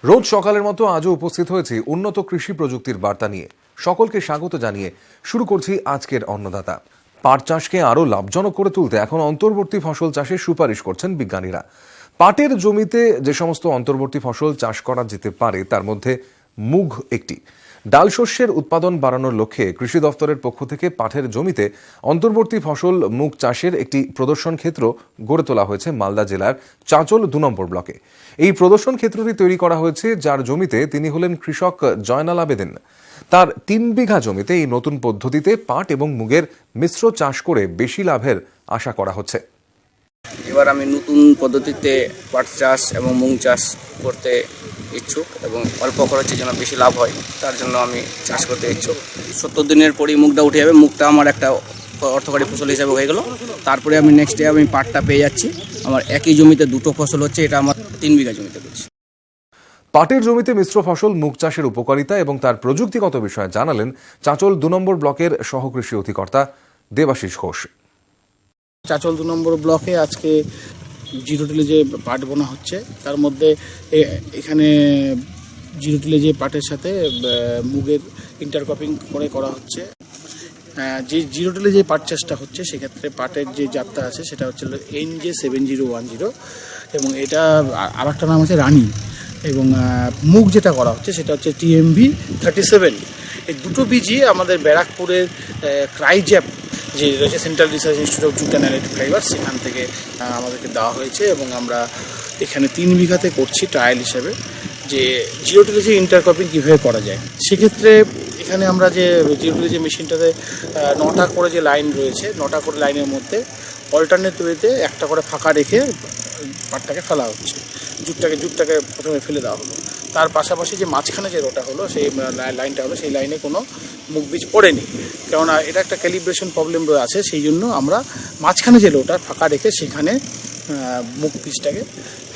রোজ সকালের মতো আজও উপস্থিত হয়েছি উন্নত কৃষি প্রযুক্তির বার্তা নিয়ে। সকলকে স্বাগত জানিয়ে শুরু করছি আজকের অন্নদাতা। পাট চাষকে আরও লাভজনক করে তুলতে এখন অন্তর্বর্তী ফসল চাষের সুপারিশ করছেন বিজ্ঞানীরা। পাটের জমিতে যে সমস্ত অন্তর্বর্তী ফসল চাষ করা যেতে পারে তার মধ্যে মুগ একটি। ডাল শস্যের উৎপাদন বাড়ানোর লক্ষ্যে কৃষি দফতরের পক্ষ থেকে পাটের জমিতে অন্তর্বর্তী ফসল মুগ চাষের একটি প্রদর্শন ক্ষেত্র গড়ে তোলা হয়েছে মালদা জেলার চাঁচল ২ নম্বর ব্লকে। এই প্রদর্শন ক্ষেত্রটি তৈরি করা হয়েছে যার জমিতে তিনি হলেন কৃষক জয়নাল আবেদিন। তার ৩ বিঘা জমিতে এই নতুন পদ্ধতিতে পাট এবং মুগের মিশ্র চাষ করে বেশি লাভের আশা করা হচ্ছে। এবার আমি নতুন পদ্ধতিতে পাট চাষ এবং মুগ চাষ করতে ইচ্ছুক এবং অল্প খরচে যেন বেশি লাভ হয় তার জন্য আমি চাষ করতে ইচ্ছুক। ৭০ দিনের পরেই মুগটা উঠে যাবে, মুগটা আমার একটা অর্থকারী ফসল হিসাবে হয়ে গেল। তারপরে আমি নেক্সট ডে আমি পাটটা পেয়ে যাচ্ছি। আমার একই জমিতে দুটো ফসল হচ্ছে, এটা আমার ৩ বিঘা জমিতে করছি। পাটের জমিতে মিশ্র ফসল মুগ চাষের উপকারিতা এবং তার প্রযুক্তিগত বিষয়ে জানালেন চাঁচল ২ নম্বর ব্লকের সহকৃষি অধিকর্তা দেবাশিস ঘোষ। চাঁচল ২ নম্বর ব্লকে আজকে জিরো টিলে যে পাট বোনা হচ্ছে তার মধ্যে এখানে জিরো টিলে যে পাটের সাথে মুগের ইন্টারক্রপিং করে করা হচ্ছে। যে জিরো টিলে যে পাট চাষটা হচ্ছে সেক্ষেত্রে পাটের যে জাতটা আছে সেটা হচ্ছে NJ7010 এবং এটা আর একটা নাম হচ্ছে রানী। এবং মুগ যেটা করা হচ্ছে সেটা হচ্ছে TMV37। এই দুটো বীজই আমাদের ব্যারাকপুরের ক্রাইজ্যাপ যে রয়েছে, central research institute of jute and allied fibres, সেখান থেকে আমাদেরকে দেওয়া হয়েছে এবং আমরা এখানে ৩ বিঘাতে করছি ট্রায়াল হিসেবে যে জিরো টিলে যে ইন্টারক্রপিং কীভাবে করা যায়। সেক্ষেত্রে এখানে আমরা যে জিরো টিলে যে মেশিনটাতে 9টা করে যে লাইন রয়েছে, 9টা করে লাইনের মধ্যে অল্টারনেট ওয়েতে একটা করে ফাঁকা রেখে পাটটাকে ফেলা হচ্ছে। জুটটাকে প্রথমে ফেলে দেওয়া হলো, তার পাশাপাশি যে মাঝখানে যে রোটা হলো সেই লাইনটা হলো, সেই লাইনে কোনো মুগ বীজ পড়েনি, কেননা এটা একটা ক্যালিব্রেশন প্রবলেম আছে। সেই জন্য আমরা মাঝখানে যে রোটা ফাঁকা রেখে সেখানে মুগ বীজটাকে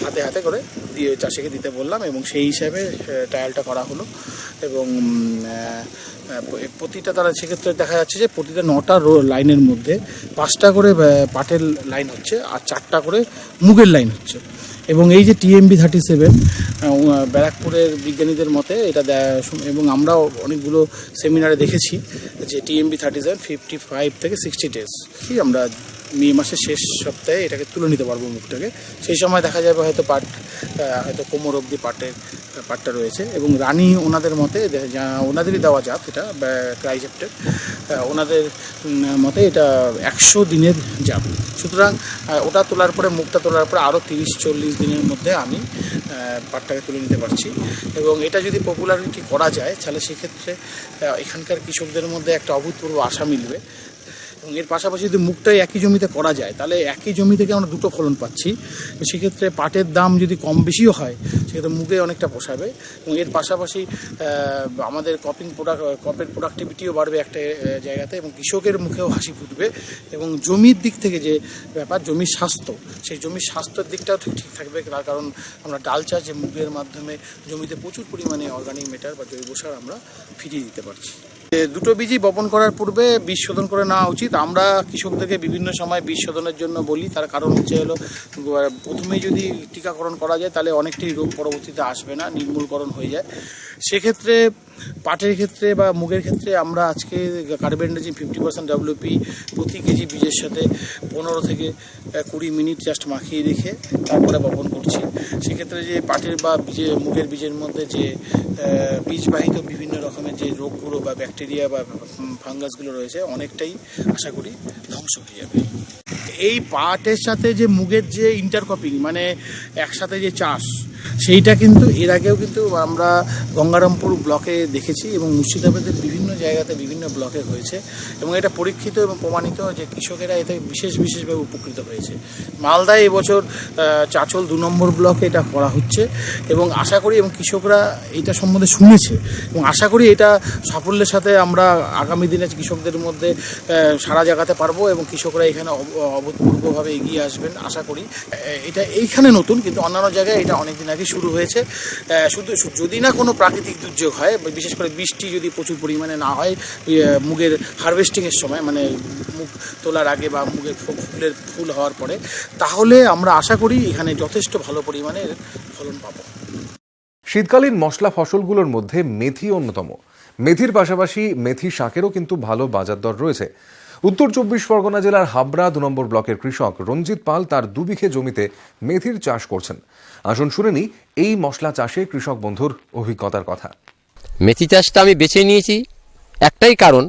হাতে হাতে করে দিয়ে চাষিকে দিতে বললাম এবং সেই হিসাবে ট্রায়ালটা করা হলো। এবং প্রতিটা তারা সেক্ষেত্রে দেখা যাচ্ছে যে প্রতিটা 9টা লাইনের মধ্যে 5টা করে পাটের লাইন হচ্ছে আর 4টা করে মুগের লাইন হচ্ছে। এবং এই যে TMV37 ব্যারাকপুরের বিজ্ঞানীদের মতে এটা এবং আমরাও অনেকগুলো সেমিনারে দেখেছি যে TMV37 55 থেকে 60 ডেজ কি আমরা মে মাসের শেষ সপ্তাহে এটাকে তুলে নিতে পারবো মুগটাকে। সেই সময় দেখা যাবে হয়তো পাট হয়তো কোমর অবধি পাটটা রয়েছে। এবং রানী ওনাদের মতে, ওনাদেরই দেওয়া জাত এটা ক্রাইজেপ্টের, ওনাদের মতে এটা 100 দিনের জাত। সুতরাং ওটা তোলার পরে মুগটা তোলার পরে আরও 30-40 দিনের মধ্যে আমি পাটটাকে তুলে নিতে পারছি। এবং এটা যদি পপুলারিটি করা যায় তাহলে সেক্ষেত্রে এখানকার কৃষকদের মধ্যে একটা অভূতপূর্ব আশা মিলবে। এবং এর পাশাপাশি যদি মুগটাই একই জমিতে করা যায় তাহলে একই জমি থেকে আমরা দুটো ফলন পাচ্ছি। সেক্ষেত্রে পাটের দাম যদি কম বেশিও হয় সেক্ষেত্রে মুগে অনেকটা পোষাবে এবং এর পাশাপাশি আমাদের ক্রপের প্রোডাক্টিভিটিও বাড়বে একটা জায়গাতে এবং কৃষকের মুখেও হাসি ফুটবে। এবং জমির দিক থেকে যে ব্যাপার, জমির স্বাস্থ্য, সেই জমির স্বাস্থ্যের দিকটাও ঠিক থাকবে, তার কারণ আমরা ডাল চাষ যে মুগের মাধ্যমে জমিতে প্রচুর পরিমাণে অর্গানিক ম্যাটার বা জৈব সার আমরা ফিরিয়ে দিতে পারছি। দুটো বীজই বপন করার পূর্বে বীজ শোধন করে নেওয়া উচিত। আমরা কৃষকদেরকে বিভিন্ন সময় বীজ শোধনের জন্য বলি, তার কারণ হচ্ছে হলো প্রথমেই যদি টিকাকরণ করা যায় তাহলে অনেকটাই রোগ পরবর্তীতে আসবে না, নির্মূলকরণ হয়ে যায়। সেক্ষেত্রে পাটের ক্ষেত্রে বা মুগের ক্ষেত্রে আমরা আজকে কার্বেন্ডাজিম 50% WP প্রতি কেজি বীজের সাথে 15 থেকে 20 মিনিট জাস্ট মাখিয়ে রেখে তারপরে বপন করছি। সেক্ষেত্রে যে পাটের বা মুগের বীজের মধ্যে যে বীজবাহিত বিভিন্ন রকমের যে রোগগুলো বা ব্যাকটেরিয়া বা ফাঙ্গাসগুলো রয়েছে অনেকটাই আশা করি ধ্বংস হয়ে যাবে। এই পাটের সাথে যে মুগের যে ইন্টারক্রপিং মানে একসাথে যে চাষ, সেইটা কিন্তু এর আগেও কিন্তু আমরা গঙ্গারামপুর ব্লকে দেখেছি এবং মুর্শিদাবাদের বিভিন্ন জায়গাতে বিভিন্ন ব্লকে হয়েছে এবং এটা পরীক্ষিত এবং প্রমাণিত যে কৃষকেরা এতে বিশেষভাবে উপকৃত হয়েছে। মালদায় এবছর চাঁচল ২ নম্বর ব্লকে এটা করা হচ্ছে এবং আশা করি এবং কৃষকরা এটা সম্বন্ধে শুনেছে এবং আশা করি এটা সাফল্যের সাথে আমরা আগামী দিনে কৃষকদের মধ্যে সাড়া জাগাতে পারবো এবং কৃষকরা এখানে অভূতপূর্বভাবে এগিয়ে আসবেন আশা করি। এটা এইখানে নতুন, কিন্তু অন্যান্য জায়গায় এটা অনেকদিন আগে শুরু হয়েছে। শুধু যদি না কোনো প্রাকৃতিক দুর্যোগ হয়, বিশেষ করে বৃষ্টি যদি প্রচুর পরিমাণে না হয় মুগের হারভেস্টিংয়ের সময়, মানে মুগ তোলার আগে বা মুগের ফুল হওয়ার পরে, তাহলে আমরা আশা করি এখানে যথেষ্ট ভালো পরিমাণে ফলন পাবো। শীতকালীন মশলা ফসলগুলোর মধ্যে মেথি অন্যতম। মেথির পাশাপাশি মেথি শাকেরও কিন্তু ভালো বাজার দর রয়েছে। উত্তর 24 পরগনা জেলার হাবড়া 2 নম্বর ব্লকের কৃষক রঞ্জিত পাল তার 2 বিঘে জমিতে মেথির চাষ করছেন। আসুন শুনে নিই এই মশলা চাষে কৃষক বন্ধুর অভিজ্ঞতার কথা। মেথি চাষটা আমি বেছে নিয়েছি একটাই কারণ,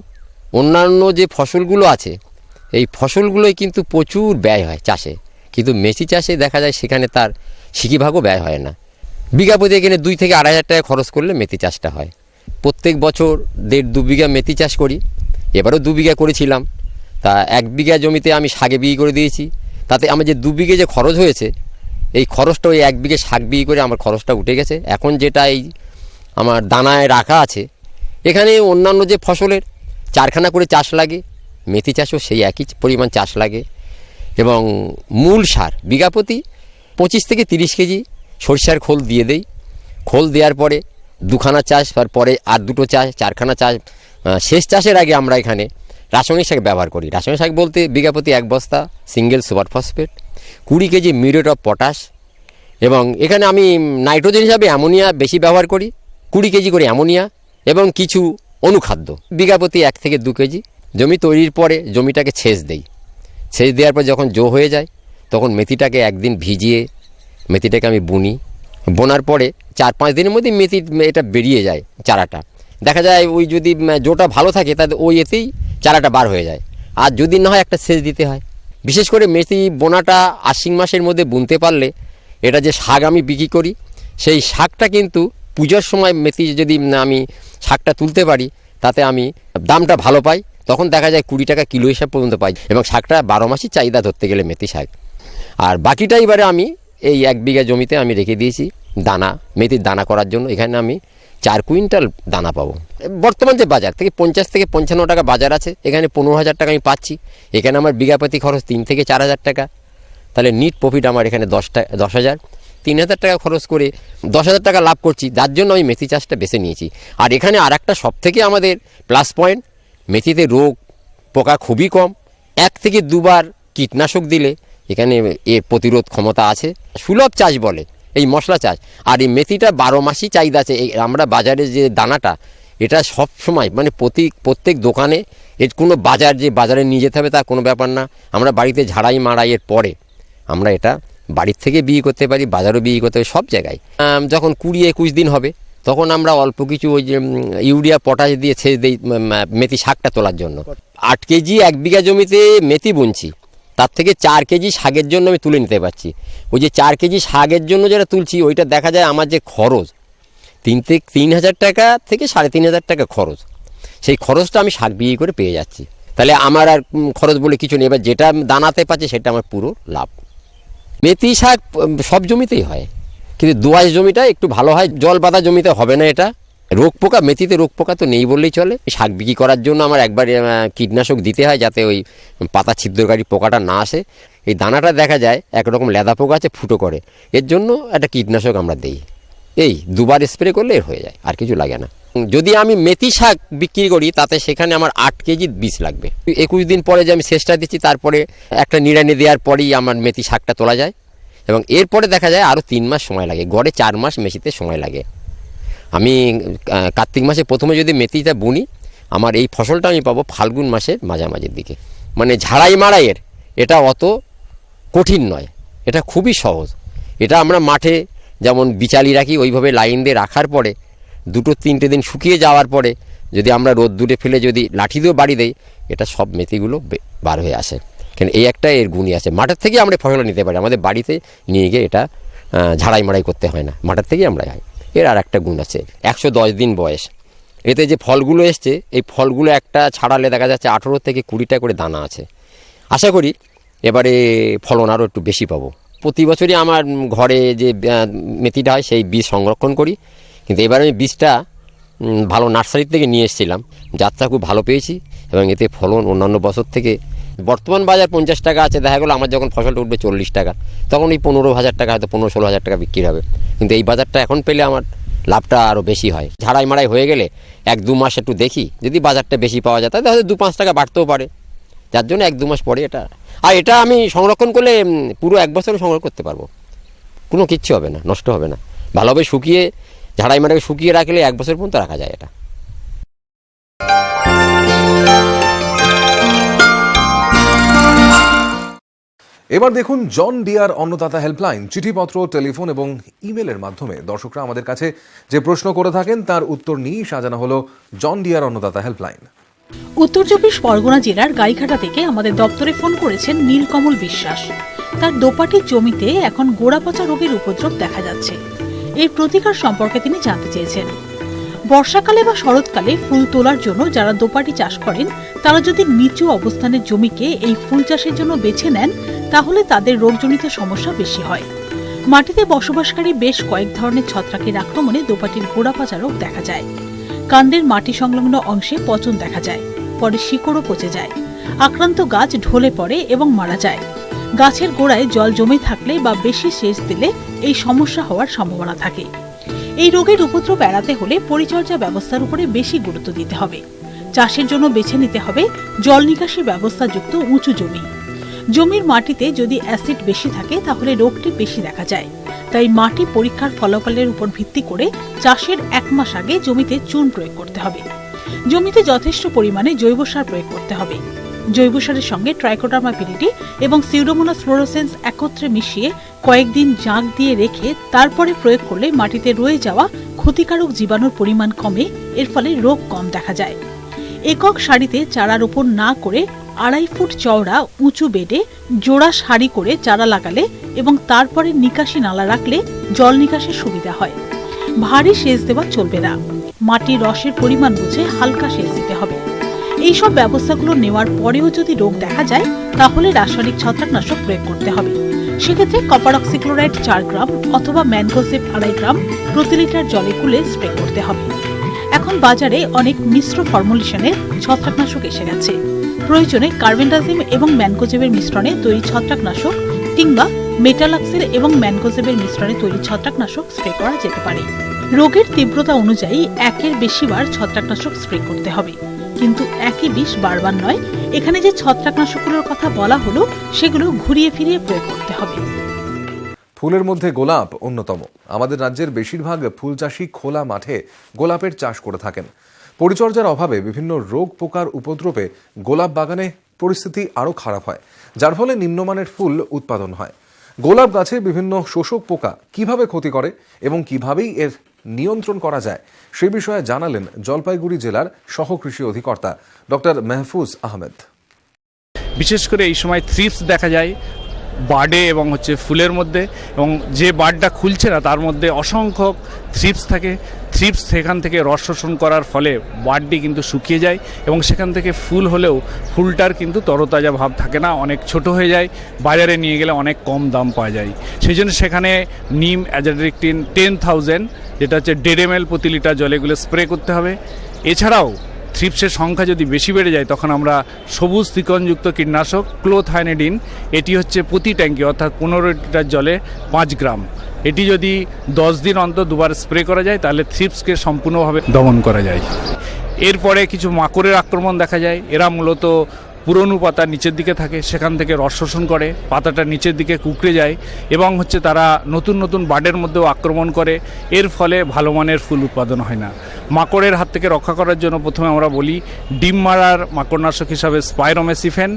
অন্যান্য যে ফসলগুলো আছে এই ফসলগুলোই কিন্তু প্রচুর ব্যয় হয় চাষে, কিন্তু মেথি চাষে দেখা যায় সেখানে তার সিকিভাগও ব্যয় হয় না। বিঘা প্রতি এখানে 2 থেকে 2.5 টাকা খরচ করলে মেথি চাষটা হয়। প্রত্যেক বছর 1.5-2 বিঘা মেথি চাষ করি, এবারও 2 বিঘা করেছিলাম। তা 1 বিঘা জমিতে আমি শাকে বিক্রি করে দিয়েছি। তাতে আমার যে 2 বিঘে যে খরচ হয়েছে এই খরচটা ওই 1 বিঘে শাক বিক্রি করে আমার খরচটা উঠে গেছে। এখন যেটা এই আমার দানায় রাখা আছে, এখানে অন্যান্য যে ফসলের 4খানা করে চাষ লাগে, মেথি চাষও সেই একই পরিমাণ চাষ লাগে। এবং মূল সার বিঘা প্রতি 25 থেকে 30 কেজি সরিষার খোল দিয়ে দেই। খোল দেওয়ার পরে 2খানা চাষ, তারপরে আর 2টো চাষ, 4খানা চাষ। শেষ চাষের আগে আমরা এখানে রাসায়নিক সার ব্যবহার করি। রাসায়নিক সার বলতে বিঘা প্রতি 1 বস্তা single super phosphate, 20 KG muriate of potash, এবং এখানে আমি নাইট্রোজেন হিসাবে অ্যামোনিয়া বেশি ব্যবহার করি, 20 কেজি করে অ্যামোনিয়া এবং কিছু অনুখাদ্য বিঘা প্রতি 1 থেকে 2 কেজি। জমি তৈরির পরে জমিটাকে সেচ দেই। সেচ দেওয়ার পর যখন জো হয়ে যায় তখন মেথিটাকে একদিন ভিজিয়ে মেথিটাকে আমি বুনি। বোনার পরে 4-5 দিনের মধ্যে মেথি এটা বেরিয়ে যায় চারাটা। দেখা যায় ওই যদি জোটা ভালো থাকে তাহলে ওই এতেই চারাটা বার হয়ে যায়। আর যদি না হয় একটা সেচ দিতে হয়। বিশেষ করে মেথি বোনাটা আশ্বিন মাসের মধ্যে বুনতে পারলে এটা যে শাক আমি বিক্রি করি সেই শাকটা কিন্তু পূজার সময় মেথি যদি আমি শাকটা তুলতে পারি তাতে আমি দামটা ভালো পাই। তখন দেখা যায় 20 টাকা কিলো হিসাব পর্যন্ত পাই, এবং শাকটা 12 মাসই চাহিদা ধরতে গেলে মেথি শাক। আর বাকিটা এবারে আমি এই 1 বিঘা জমিতে আমি রেখে দিয়েছি দানা, মেথির দানা করার জন্য। এখানে আমি 4 কুইন্টাল দানা পাবো। বর্তমান যে বাজার থেকে 50 থেকে 55 টাকা বাজার আছে, এখানে 15,000 টাকা আমি পাচ্ছি। এখানে আমার বিঘা প্রতি খরচ 3 থেকে 4,000 টাকা। তাহলে নিট প্রফিট আমার এখানে 10,000। 3,000 টাকা খরচ করে 10,000 টাকা লাভ করছি, যার জন্য আমি মেথি চাষটা বেছে নিয়েছি। আর এখানে আর একটা সবথেকে আমাদের প্লাস পয়েন্ট, মেথিতে রোগ পোকা খুবই কম। 1 থেকে 2 বার কীটনাশক দিলে এখানে এর প্রতিরোধ ক্ষমতা আছে। সুলভ চাষ বলে এই মশলা চাষ। আর এই মেথিটা 12 মাসই চাহিদা আছে। এই আমরা বাজারে যে দানাটা এটা সব সময় মানে প্রত্যেক দোকানে, এর কোনো বাজারে নিয়ে যেতে হবে তার কোনো ব্যাপার না। আমরা বাড়িতে ঝাড়াই মাড়াইয়ের পরে আমরা এটা বাড়ির থেকে বিক্রি করতে পারি, বাজারও বিক্রি করতে পারি, সব জায়গায়। যখন 20-21 দিন হবে তখন আমরা অল্প কিছু ওই যে ইউরিয়া পটাশ দিয়ে সেচ দিই মেথি শাকটা তোলার জন্য। 8 কেজি 1 বিঘা জমিতে মেথি বুনছি, তার থেকে 4 কেজি শাকের জন্য আমি তুলে নিতে পারছি। ওই যে 4 কেজি শাকের জন্য যেটা তুলছি ওইটা দেখা যায় আমার যে খরচ 3,000 টাকা থেকে 3,500 টাকা খরচ, সেই খরচটা আমি শাক বিক্রি করে পেয়ে যাচ্ছি। তাহলে আমার আর খরচ বলে কিছু নেই। এবার যেটা দানাতে পাচ্ছি সেটা আমার পুরো লাভ। মেথি শাক সব জমিতেই হয়, কিন্তু দোআঁশ জমিটা একটু ভালো হয়, জল বাঁধা জমিতে হবে না। এটা রোগ পোকা, মেথিতে রোগ পোকা তো নেই বললেই চলে। শাক বিক্রি করার জন্য আমার একবার কীটনাশক দিতে হয় যাতে ওই পাতা ছিদ্রকারী পোকাটা না আসে। এই দানাটা দেখা যায় একরকম লেদা পোকা আছে, ফুটো করে, এর জন্য একটা কীটনাশক আমরা দিই। এই 2 বার স্প্রে করলে এর হয়ে যায়, আর কিছু লাগে না। যদি আমি মেথি শাক বিক্রি করি তাতে সেখানে আমার 8 কেজি বীজ লাগবে। 21 দিন পরে যে আমি শেষটা দিচ্ছি তারপরে একটা নিড়ানি দেওয়ার পরেই আমার মেথি শাকটা তোলা যায়। এবং এরপরে দেখা যায় আরও 3 মাস সময় লাগে, গড়ে 4 মাস মেথিতে সময় লাগে। আমি কার্তিক মাসে প্রথমে যদি মেথিটা বুনি, আমার এই ফসলটা আমি পাবো ফাল্গুন মাসের মাঝামাঝির দিকে। মানে ঝাড়াই মাড়াইয়ের এটা অত কঠিন নয়, এটা খুবই সহজ। এটা আমরা মাঠে যেমন বিচালি রাখি ওইভাবে লাইন দিয়ে রাখার পরে 2-3 দিন শুকিয়ে যাওয়ার পরে যদি আমরা রোদ্দুরে ফেলে যদি লাঠি দিয়েও বাড়ি দেই, এটা সব মেথিগুলো বার হয়ে আসে। কেন এই একটা এর গুণই আছে। মাঠের থেকে আমরা ফসল নিতে পারি, আমাদের বাড়িতে নিয়ে গিয়ে এটা ঝাড়াই মাড়াই করতে হয় না, মাঠের থেকেই আমরা খাই। এর আর একটা গুণ আছে, 110 দিন বয়স। এতে যে ফলগুলো এসছে এই ফলগুলো একটা ছাড়ালে দেখা যাচ্ছে 18 থেকে 20টা করে দানা আছে। আশা করি এবারে ফলন আরও একটু বেশি পাবো। প্রতি বছরই আমার ঘরে যে মেথিটা হয় সেই বীজ সংরক্ষণ করি, কিন্তু এবার আমি বীজটা ভালো নার্সারি থেকে নিয়ে এসেছিলাম, যাত্রা খুব ভালো পেয়েছি এবং এতে ফলন অন্যান্য বছর থেকে। বর্তমান বাজার 50 টাকা আছে, দেখা গেলো আমার যখন ফসলটা উঠবে 40 টাকা, তখন এই 15,000 টাকা হয়তো 15-16,000 টাকা বিক্রি হবে। কিন্তু এই বাজারটা এখন পেলে আমার লাভটা আরও বেশি হয়। ঝাড়াই মাড়াই হয়ে গেলে 1-2 মাস একটু দেখি, যদি বাজারটা বেশি পাওয়া যায় তাহলে হয়তো 2-5 টাকা বাড়তেও পারে, যার জন্য 1-2 মাস পরে এটা। আর এটা আমি সংরক্ষণ করলে পুরো 1 বছর সংরক্ষণ করতে পারবো, কোনো কিচ্ছু হবে না, নষ্ট হবে না। ভালোভাবে শুকিয়ে ঝাড়াই মাটিকে শুকিয়ে রাখলে 1 বছর পর্যন্ত রাখা যায় এটা। এবার দেখুন জন ডিয়ার অন্নদাতা হেল্পলাইন। চিঠিপত্র, টেলিফোন এবং ইমেলের মাধ্যমে দর্শকরা আমাদের কাছে যে প্রশ্ন করে থাকেন তার উত্তর নিয়েই সাজানো হলো জন ডিয়ার অন্নদাতা হেল্পলাইন। উত্তর 24 পরগনা জেলার গাইঘাটা থেকে আমাদের দপ্তরে ফোন করেছেন নীলকমল বিশ্বাস। তার দোপাটির জমিতে এখন গোড়াপচা রোগের উপদ্রব দেখা যাচ্ছে। এর প্রতিকার সম্পর্কে তিনি জানতে চেয়েছেন। বর্ষাকালে বা শরৎকালে ফুল তোলার জন্য যারা দোপাটি চাষ করেন তারা যদি নিচু অবস্থানের জমিকে এই ফুল চাষের জন্য বেছে নেন তাহলে তাদের রোগজনিত সমস্যা বেশি হয়। মাটিতে বসবাসকারী বেশ কয়েক ধরনের ছত্রাকের আক্রমণে দোপাটির গোড়াপচা রোগ দেখা যায়। কাণ্ডের মাটি সংলগ্ন অংশে পচন দেখা যায়, পরে শিকড়ও পচে যায়। আক্রান্ত গাছ ঢলে পড়ে এবং মারা যায়। গাছের গোড়ায় জল জমে থাকলে বা বেশি সেচ দিলে এই সমস্যা হওয়ার সম্ভাবনা থাকে। এই রোগের উপদ্রব এড়াতে হলে পরিচর্যা ব্যবস্থার উপরে বেশি গুরুত্ব দিতে হবে। চাষের জন্য বেছে নিতে হবে জল নিকাশি ব্যবস্থাযুক্ত উঁচু জমি। জমির মাটিতে যদি অ্যাসিড বেশি থাকে তাহলে রোগটি বেশি দেখা যায়। তাই মাটি পরীক্ষার ফলাফলের উপর ভিত্তি করে চাষের 1 মাস আগে জমিতে চুন প্রয়োগ করতে হবে। জমিতে যথেষ্ট পরিমাণে জৈব সার প্রয়োগ করতে হবে। জৈব সারের সঙ্গে ট্রাইকোডার্মা ভিরিডি এবং সিউডোমোনাস ফ্লোরোসেন্স একত্রে মিশিয়ে কয়েকদিন জাঁক দিয়ে রেখে তারপরে প্রয়োগ করলে মাটিতে রয়ে যাওয়া ক্ষতিকারক জীবাণুর পরিমাণ কমে, এর ফলে রোগ কম দেখা যায়। একক সারিতে চারা রোপণ না করে 2.5 ফুট চওড়া উঁচু বেডে জোড়া সারি করে চারা লাগালে এবং তারপরে নিকাশি নালা রাখলে জল নিকাশির সুবিধা হয়। ভারী সেচ দেওয়া চলবে না। মাটির রসের পরিমাণ বুঝে হালকা সেচ দিতে হবে। এইসব ব্যবস্থাগুলো নেওয়ার পরেও যদি রোগ দেখা যায় তাহলে রাসায়নিক ছত্রাকনাশক প্রয়োগ করতে হবে। সেক্ষেত্রে কপার অক্সিক্লোরাইড 4 গ্রাম অথবা ম্যানকোজেব 2.5 গ্রাম প্রতি লিটার জলে গুলে স্প্রে করতে হবে। এখন বাজারে অনেক মিশ্র ফর্মুলেশনের ছত্রাকনাশক এসে গেছে। প্রয়োজনে কার্বেন্ডাজিম এবং ম্যানকোজেবের মিশ্রণে তৈরি ছত্রাকনাশক কিংবা মেটালাক্সের এবং ম্যানকোজেবের মিশ্রণে তৈরি ছত্রাকনাশক স্প্রে করা যেতে পারে। রোগের তীব্রতা অনুযায়ী 1-এর বেশি বার ছত্রাকনাশক স্প্রে করতে হবে, কিন্তু একই বিষ বারবার নয়। এখানে যে ছত্রাকনাশকগুলোর কথা বলা হলো সেগুলো ঘুরিয়ে ফিরিয়ে প্রয়োগ করতে হবে। ফুলের মধ্যে গোলাপ অন্যতম। আমাদের রাজ্যের বেশিরভাগ ফুল চাষি খোলা মাঠে গোলাপের চাষ করে থাকেন। পরিচর্যার অভাবে বিভিন্ন রোগ পোকার উপদ্রবে গোলাপ বাগানে পরিস্থিতি আরও খারাপ হয়, যার ফলে নিম্নমানের ফুল উৎপাদন হয়। গোলাপ গাছে বিভিন্ন শোষক পোকা কিভাবে ক্ষতি করে এবং কিভাবেই এর নিয়ন্ত্রণ করা যায় সে বিষয়ে জানালেন জলপাইগুড়ি জেলার সহকৃষি অধিকর্তা ডক্টর মেহফুজ আহমেদ। বিশেষ করে এই সময় থ্রিপস দেখা যায় বার্ডে এবং ফুলের মধ্যে, এবং যে বার্ডটা খুলছে না তার মধ্যে অসংখ্য থ্রিপস থাকে। থ্রিপস সেখান থেকে রস শোষণ করার ফলে বার্ডটি কিন্তু শুকিয়ে যায় এবং সেখান থেকে ফুল হলেও ফুলটার কিন্তু তরতাজা ভাব থাকে না, অনেক ছোট হয়ে যায়। বাজারে নিয়ে গেলে অনেক কম দাম পাওয়া যায়। সেই জন্য সেখানে নিম অ্যাজাডিরেক্টিন 10,000 যেটা হচ্ছে 1.5 ml প্রতি লিটার জলে গুলে স্প্রে করতে হবে। এছাড়াও থ্রিপসের সংখ্যা যদি বেশি বেড়ে যায় তখন আমরা সবুজ ত্রিকণযুক্ত কীটনাশক ক্লোথাইনেডিন, এটি হচ্ছে প্রতি ট্যাঙ্কি অর্থাৎ 15 লিটার জলে 5 গ্রাম, এটি যদি 10 দিন অন্তর 2বার স্প্রে করা যায় তাহলে থ্রিপসকে সম্পূর্ণভাবে দমন করা যায়। এরপরে কিছু মাকড়ের আক্রমণ দেখা যায়। এরা মূলত পুরনো পাতা নিচের দিকে থাকে, সেখান থেকে রস শোষণ করে, পাতাটা নিচের দিকে কুঁকড়ে যায় এবং তারা নতুন নতুন বার্ডের মধ্যেও আক্রমণ করে। এর ফলে ভালো মানের ফুল উৎপাদন হয় না। মাকড়ের হাত থেকে রক্ষা করার জন্য প্রথমে আমরা বলি ডিম মারার মাকড়নাশক হিসাবে স্পাইরোমেসিফেন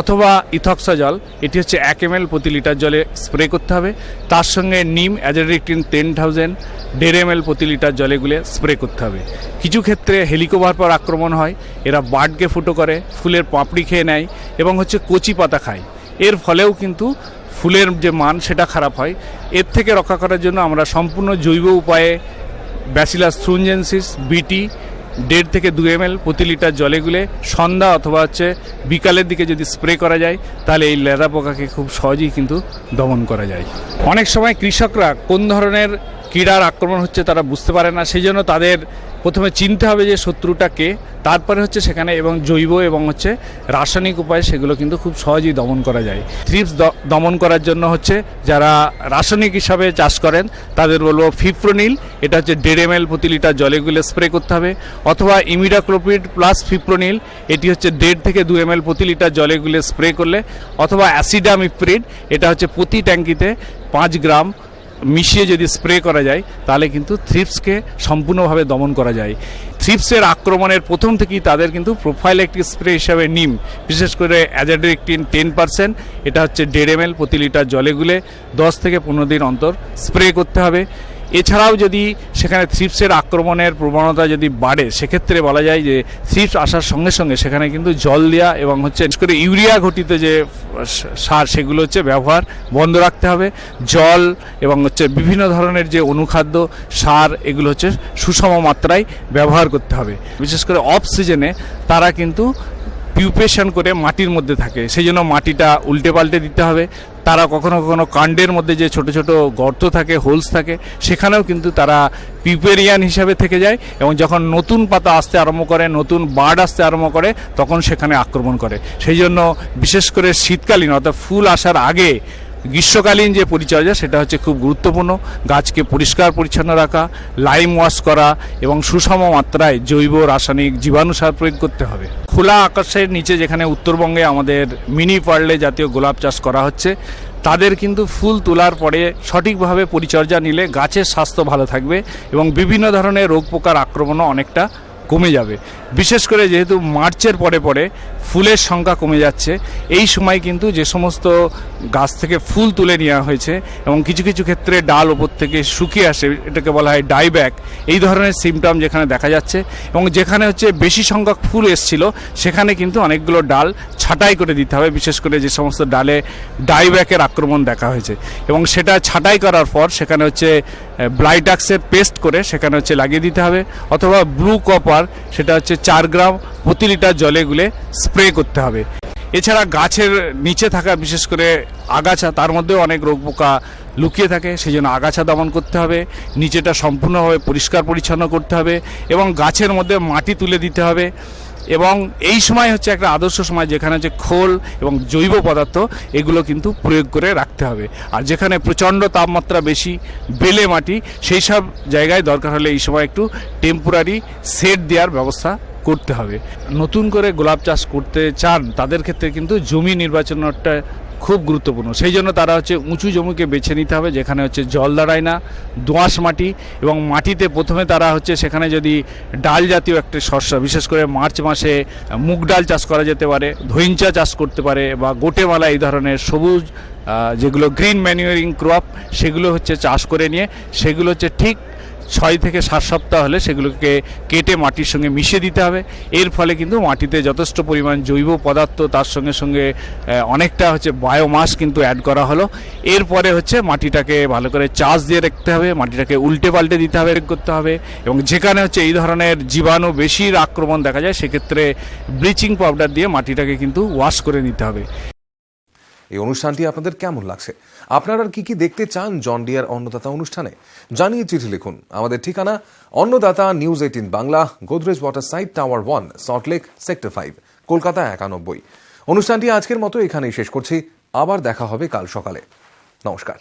অথবা ইথক্সাজল, এটি হচ্ছে 1 ml প্রতি লিটার জলে স্প্রে করতে হবে। তার সঙ্গে নিম অ্যাজাডিরেক্টিন 10,000 1.5 ml প্রতি লিটার জলে গুলে স্প্রে করতে হবে। কিছু ক্ষেত্রে হেলিকোভারপার আক্রমণ হয়। এরা বার্ডকে ফুটো করে, ফুলের পাপড়ি খেয়ে নেয় এবং কচি পাতা খায়। এর ফলেও কিন্তু ফুলের যে মান সেটা খারাপ হয়। এর থেকে রক্ষা করার জন্য আমরা সম্পূর্ণ জৈব উপায়ে ব্যাসিলাস থ্রুনজেন্সিস বিটি 1.5 থেকে 2 ml প্রতি লিটার জলে গুলে সন্ধ্যা অথবা বিকালের দিকে যদি স্প্রে করা যায় তাহলে এই লেদা পোকাকে খুব সহজেই কিন্তু দমন করা যায়। অনেক সময় কৃষকরা কোন ধরনের কীড়ার আক্রমণ হচ্ছে তারা বুঝতে পারে না, সেই জন্য তাদের প্রথমে চিনতে হবে যে শত্রুটা কে, তারপরে সেখানে এবং জৈব এবং রাসায়নিক উপায়ে সেগুলো কিন্তু খুব সহজেই দমন করা যায়। থ্রিপস দমন করার জন্য যারা রাসায়নিক হিসাবে চাষ করেন তাদের বলবো ফিপ্রোনিল, এটা 1.5 ml প্রতি লিটার জলে গুলে স্প্রে করতে হবে, অথবা ইমিডাক্লোপিড প্লাস ফিপ্রোনিল, এটি 1.5 থেকে 2 ml প্রতি লিটার জলে গুলে স্প্রে করলে, অথবা অ্যাসিডামিপ্রিড, এটা প্রতি ট্যাঙ্কিতে 5 গ্রাম মিশিয়ে যদি স্প্রে করা যায় তাহলে কিন্তু থ্রিপসকে সম্পূর্ণভাবে দমন করা যায়। থ্রিপসের আক্রমণের প্রথম থেকেই তাদের কিন্তু প্রোফাইল্যাক্টিক স্প্রে হিসাবে নিম, বিশেষ করে অ্যাজাডিরেক্টিন 10%, এটা হচ্ছে 1.5 ml প্রতি লিটার জলে গুলে 10 থেকে 15 দিন অন্তর স্প্রে করতে হবে। এছাড়াও যদি সেখানে থ্রিপসের আক্রমণের প্রবণতা যদি বাড়ে, সেক্ষেত্রে বলা যায় যে থ্রিপস আসার সঙ্গে সঙ্গে সেখানে কিন্তু জল দেওয়া এবং হচ্ছে বিশেষ করে ইউরিয়া ঘটিত যে সার সেগুলো হচ্ছে ব্যবহার বন্ধ রাখতে হবে। জল এবং হচ্ছে বিভিন্ন ধরনের যে অনুখাদ্য সার এগুলো হচ্ছে সুষম মাত্রায় ব্যবহার করতে হবে। বিশেষ করে অফ সিজনে তারা কিন্তু পিউপেশন করে মাটির মধ্যে থাকে, সেই জন্য মাটিটা উল্টে পাল্টে দিতে হবে। তারা কখনো কখনো কাণ্ডের মধ্যে যে ছোট ছোট গর্ত থাকে, হোলস থাকে, সেখানেও কিন্তু তারা পিউপেরিয়ান হিসাবে থেকে যায় এবং যখন নতুন পাতা আসতে আরম্ভ করে, নতুন বার্ড আসতে আরম্ভ করে, তখন সেখানে আক্রমণ করে। সেই জন্য বিশেষ করে শীতকালীন অর্থাৎ ফুল আসার আগে গ্রীষ্মকালীন যে পরিচর্যা সেটা হচ্ছে খুব গুরুত্বপূর্ণ। গাছকে পরিষ্কার পরিচ্ছন্ন রাখা, লাইম ওয়াশ করা এবং সুষম মাত্রায় জৈব রাসায়নিক জীবাণু সার প্রয়োগ করতে হবে। খোলা আকাশের নিচে যেখানে উত্তরবঙ্গে আমাদের মিনি পার্লে জাতীয় গোলাপ চাষ করা হচ্ছে, তাদের কিন্তু ফুল তোলার পরে সঠিকভাবে পরিচর্যা নিলে গাছের স্বাস্থ্য ভালো থাকবে এবং বিভিন্ন ধরনের রোগ পোকার আক্রমণও অনেকটা কমে যাবে। বিশেষ করে যেহেতু মার্চের পরে পরে ফুলের সংখ্যা কমে যাচ্ছে, এই সময় কিন্তু যে সমস্ত গাছ থেকে ফুল তুলে নেওয়া হয়েছে এবং কিছু কিছু ক্ষেত্রে ডাল ওপর থেকে শুকিয়ে আসে, এটাকে বলা হয় ডাইব্যাক, এই ধরনের সিমটম যেখানে দেখা যাচ্ছে এবং যেখানে হচ্ছে বেশি সংখ্যক ফুল এসছিল সেখানে কিন্তু অনেকগুলো ডাল ছাঁটাই করে দিতে হবে, বিশেষ করে যে সমস্ত ডালে ডাইব্যাকের আক্রমণ দেখা হয়েছে। এবং সেটা ছাঁটাই করার পর সেখানে হচ্ছে ব্লাইটাক্সের পেস্ট করে সেখানে হচ্ছে লাগিয়ে দিতে হবে, অথবা ব্লু কপার, সেটা হচ্ছে 4 গ্রাম প্রতি লিটার জলে গুলে স্প্রে করতে হবে। এছাড়া গাছের নিচে থাকা বিশেষ করে আগাছা, তার মধ্যেও অনেক রোগ পোকা লুকিয়ে থাকে, সেই জন্য আগাছা দমন করতে হবে। নিচেটা সম্পূর্ণভাবে পরিষ্কার পরিচ্ছন্ন করতে হবে এবং গাছের মধ্যে মাটি তুলে দিতে হবে। এবং এই সময় হচ্ছে একটা আদর্শ সময় যেখানে হচ্ছে খোল এবং জৈব পদার্থ এগুলো কিন্তু প্রয়োগ করে রাখতে হবে। আর যেখানে প্রচণ্ড তাপমাত্রা বেশি, বেলে মাটি, সেই সব জায়গায় দরকার হলে এই সময় একটু টেম্পোরারি সেট দেওয়ার ব্যবস্থা করতে হবে। নতুন করে গোলাপ চাষ করতে চান তাদের ক্ষেত্রে কিন্তু জমি নির্বাচনটা খুব গুরুত্বপূর্ণ। সেই জন্য তারা হচ্ছে উঁচু জমিকে বেছে নিতে হবে, যেখানে হচ্ছে জল দাঁড়ায় না, দোআঁশ মাটি, এবং মাটিতে প্রথমে তারা হচ্ছে সেখানে যদি ডাল জাতীয় একটা শস্য, বিশেষ করে মার্চ মাসে মুগ ডাল চাষ করা যেতে পারে, ধইঞ্চা চাষ করতে পারে, বা গোটেমালা, এই ধরনের সবুজ যেগুলো গ্রিন ম্যানিউরিং ক্রপ, সেগুলো হচ্ছে চাষ করে নিয়ে সেগুলো হচ্ছে ঠিক 6 থেকে 7 সপ্তাহ হলে সেগুলোকে কেটে মাটির সঙ্গে মিশিয়ে দিতে হবে। এর ফলে কিন্তু মাটিতে যথেষ্ট পরিমাণ জৈব পদার্থ, তার সঙ্গে সঙ্গে অনেকটা হচ্ছে বায়োমাস কিন্তু অ্যাড করা হলো। এরপরে হচ্ছে মাটিটাকে ভালো করে চাষ দিয়ে রাখতে হবে, মাটিটাকে উল্টে পাল্টে দিতে হবে, করতে হবে। এবং যেখানে হচ্ছে এই ধরনের জীবাণু বেশির আক্রমণ দেখা যায়, সেক্ষেত্রে ব্লিচিং পাউডার দিয়ে মাটিটাকে কিন্তু ওয়াশ করে নিতে হবে। এই অনুষ্ঠানটি আপনাদের কেমন লাগছে? আপনারা কি কি দেখতে চান জন ডিয়ার অন্নদাতা অনুষ্ঠানে? জানিয়ে চিঠি লিখুন। আমাদের ঠিকানা Annadata, news 18 Bangla, Godrej water side, tower 1, Salt Lake, sector 5, Kolkata 91। অনুষ্ঠানটি আজকের মতো এখানেই শেষ করছি। আবার দেখা হবে কাল সকালে। নমস্কার।